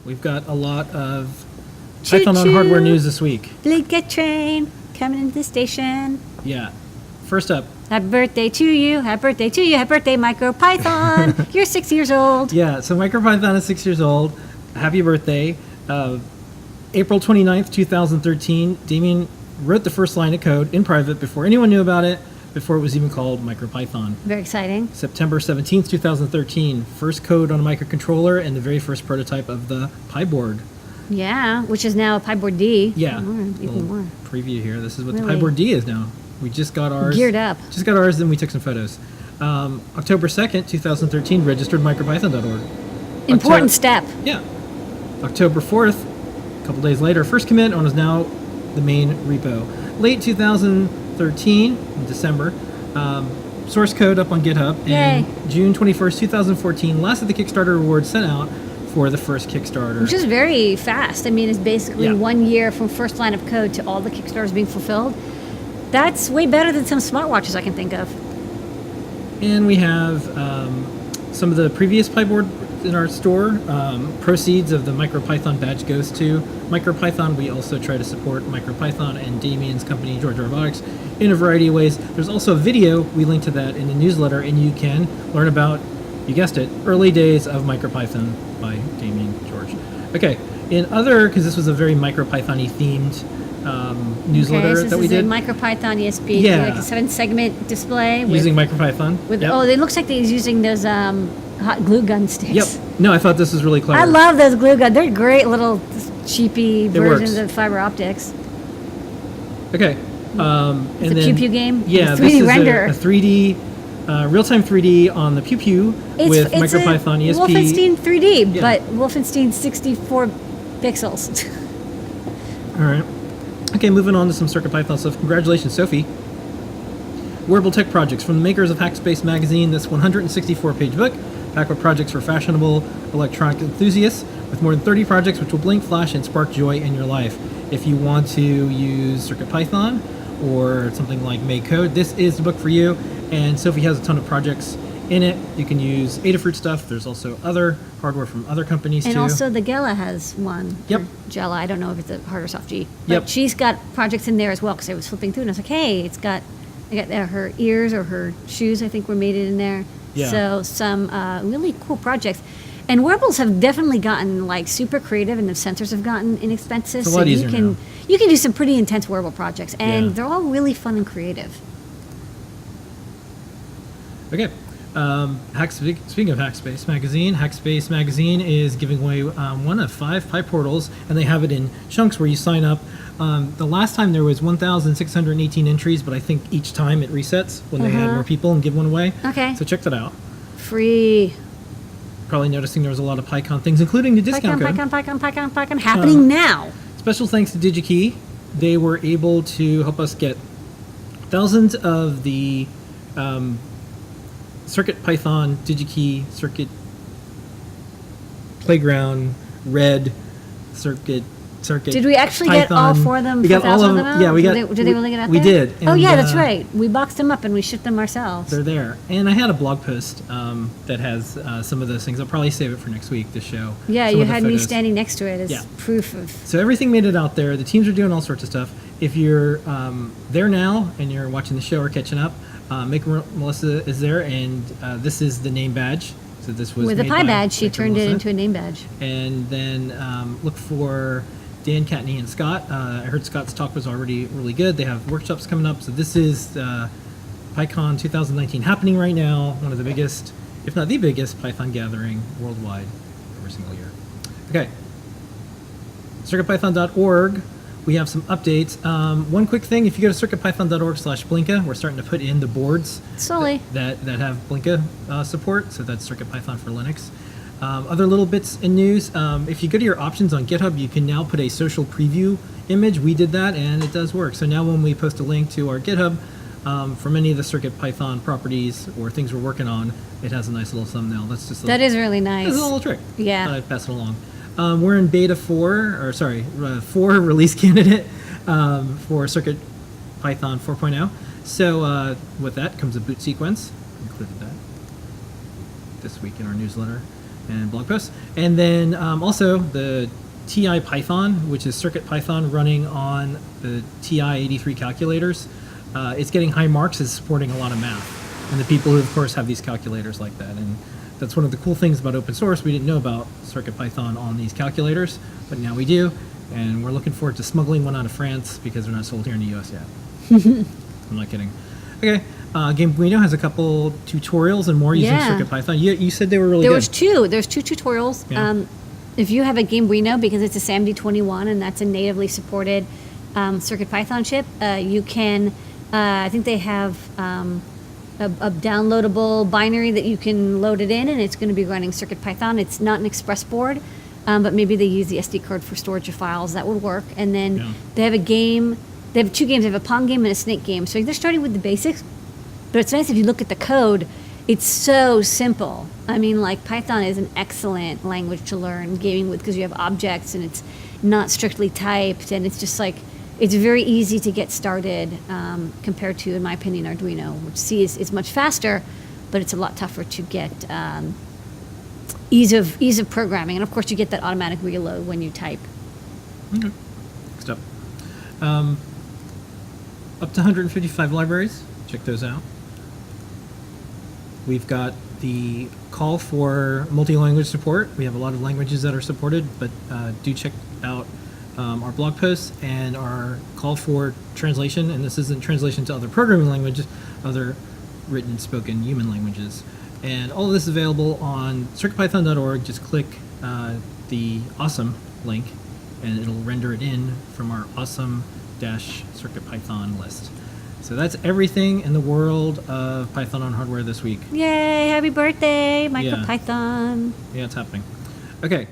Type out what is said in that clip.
we've got a lot of Choo Python on choo. hardware news this week. Late get train coming into the station. Yeah. First up. Happy birthday to you. Happy birthday to you. Happy birthday, MicroPython. You're 6 years old. Yeah, so MicroPython is 6 years old. Happy birthday. April 29th, 2013, Damien wrote the first line of code in private before anyone knew about it, before it was even called MicroPython. Very exciting. September 17th, 2013, first code on a microcontroller and the very first prototype of the Pi board. Yeah, which is now a Pi board D. Yeah. Even more. Preview here. This is what the Really? Pi board D is now. We just got ours. Geared up. Just got ours, then we took some photos. October 2nd, 2013, registered MicroPython.org. Important step. Yeah. October 4th, a couple days later, first commit on is now the main repo. Late 2013, in December, source code up on GitHub. Yay. And June 21st, 2014, last of the Kickstarter rewards sent out for the first Kickstarter. Which is very fast. I mean, it's basically Yeah. 1 year from first line of code to all the Kickstarters being fulfilled. That's way better than some smartwatches I can think of. And we have some of the previous Pi board in our store. Proceeds of the MicroPython badge goes to MicroPython. We also try to support MicroPython and Damien's company, Georgia Robotics, in a variety of ways. There's also a video. We link to that in the newsletter, and you can learn about, you guessed it, early days of MicroPython by Damien George. Okay, in other, because this was a very MicroPython-y themed newsletter Okay, so that we this is did. a MicroPython ESP, Yeah. like a 7-segment display. With, Using MicroPython. with Yep. Oh, it looks like he's using those hot glue gun sticks. Yep. No, I thought this was really clever. I love those glue guns. They're great little cheapy versions works. of fiber optics. Okay. And It's a then, Pew Pew game? Yeah, The 3D this is render. a 3D, real-time 3D on the Pew Pew with MicroPython a ESP. Wolfenstein 3D, Yeah. but Wolfenstein 64 pixels. All right. Okay, moving on to some CircuitPython stuff. Congratulations, Sophie. Wearable tech projects from the makers of Hackspace magazine. This 164-page book, packed with projects for fashionable electronic enthusiasts, with more than 30 projects which will blink, flash, and spark joy in your life. If you want to use CircuitPython or something like Make Code, this is the book for you. And Sophie has a ton of projects in it. You can use Adafruit stuff. There's also other hardware from other companies And too. also the Gela has one. Yep. Or Gela, I don't know if it's a hard or soft G. But Yep. she's got projects in there as well, because I was flipping through and I was like, hey, I got her ears or her shoes, I think, were made in there. Yeah. So some really cool projects. And wearables have definitely gotten like super creative, and the sensors have gotten inexpensive. It's a lot so easier now. you can do some pretty intense wearable projects, and Yeah. they're all really fun and creative. Okay. Speaking of Hackspace magazine is giving away one of 5 Pi portals, and they have it in chunks where you sign up. The last time there was 1,618 entries, but I think each time it resets when they add more people and give one away. Okay. So check that out. Free. Probably noticing there was a lot of PyCon things, including the discount code. PyCon happening now. Special thanks to DigiKey. They were able to help us get thousands of the CircuitPython, DigiKey, Circuit Playground, Red, Circuit. Did we actually get all 4 of them? We got all of them. Out? Yeah, we got. Did they really get out we there? did. Oh and, yeah, that's right. We boxed them up and we shipped them ourselves. They're there. And I had a blog post that has some of those things. I'll probably save it for next week to show. Yeah, some you of the had me photos. standing next to it as Yeah. proof of. So everything made it out there. The teams are doing all sorts of stuff. If you're there now and you're watching the show or catching up, Maker Melissa is there, and this is the name badge. So this was With a made Pi by badge, she Maker turned it Melissa. into a name badge. And then look for Dan, Kattni, and Scott. I heard Scott's talk was already really good. They have workshops coming up. So this is PyCon 2019 happening right now. One of the biggest, if not the biggest, Python gathering worldwide every single year. Okay. CircuitPython.org. We have some updates. One quick thing, if you go to circuitpython.org/Blinka, we're starting to put in the boards Slowly. that have Blinka support. So that's CircuitPython for Linux. Other little bits in news, if you go to your options on GitHub, you can now put a social preview image. We did that, and it does work. So now when we post a link to our GitHub from any of the CircuitPython properties or things we're working on, it has a nice little thumbnail. That's just That is really nice. It's a little trick. Yeah. Thought I'd pass it along. We're in beta 4 release candidate for CircuitPython 4.0. So with that comes a boot sequence. Included that this week in our newsletter. and blog posts. And then also the TI Python, which is CircuitPython running on the TI-83 calculators. It's getting high marks. It's supporting a lot of math. And the people who, of course, have these calculators like that. And that's one of the cool things about open source. We didn't know about CircuitPython on these calculators, but now we do. And we're looking forward to smuggling one out of France because they're not sold here in the US yet. I'm not kidding. Okay. Gamebuino has a couple tutorials and more using CircuitPython. You said they were really good. There's two tutorials. Yeah. If you have a Gamebuino, because it's a SAMD21 and that's a natively supported CircuitPython chip, you can, I think they have a downloadable binary that you can load it in, and it's going to be running CircuitPython. It's not an express board, but maybe they use the SD card for storage of files. That would work. And then they have a game. They have two games. They have a Pong game and a Snake game. So they're starting with the basics. But it's nice if you look at the code. It's so simple. I mean, like, Python is an excellent language to learn gaming with because you have objects and it's not strictly typed, and it's just like, it's very easy to get started compared to, in my opinion, Arduino, which C is much faster, but it's a lot tougher to get ease of programming. And of course, you get that automatic reload when you type. Okay. Next up. Up to 155 libraries. Check those out. We've got the call for multi-language support. We have a lot of languages that are supported, but do check out our blog posts and our call for translation. And this isn't translation to other programming languages, other written and spoken human languages. And all of this is available on circuitpython.org. Just click the awesome link and it'll render it in from our awesome-CircuitPython list. So that's everything in the world of Python on hardware this week. Yay, happy birthday, MicroPython. Yeah, it's happening. Okay.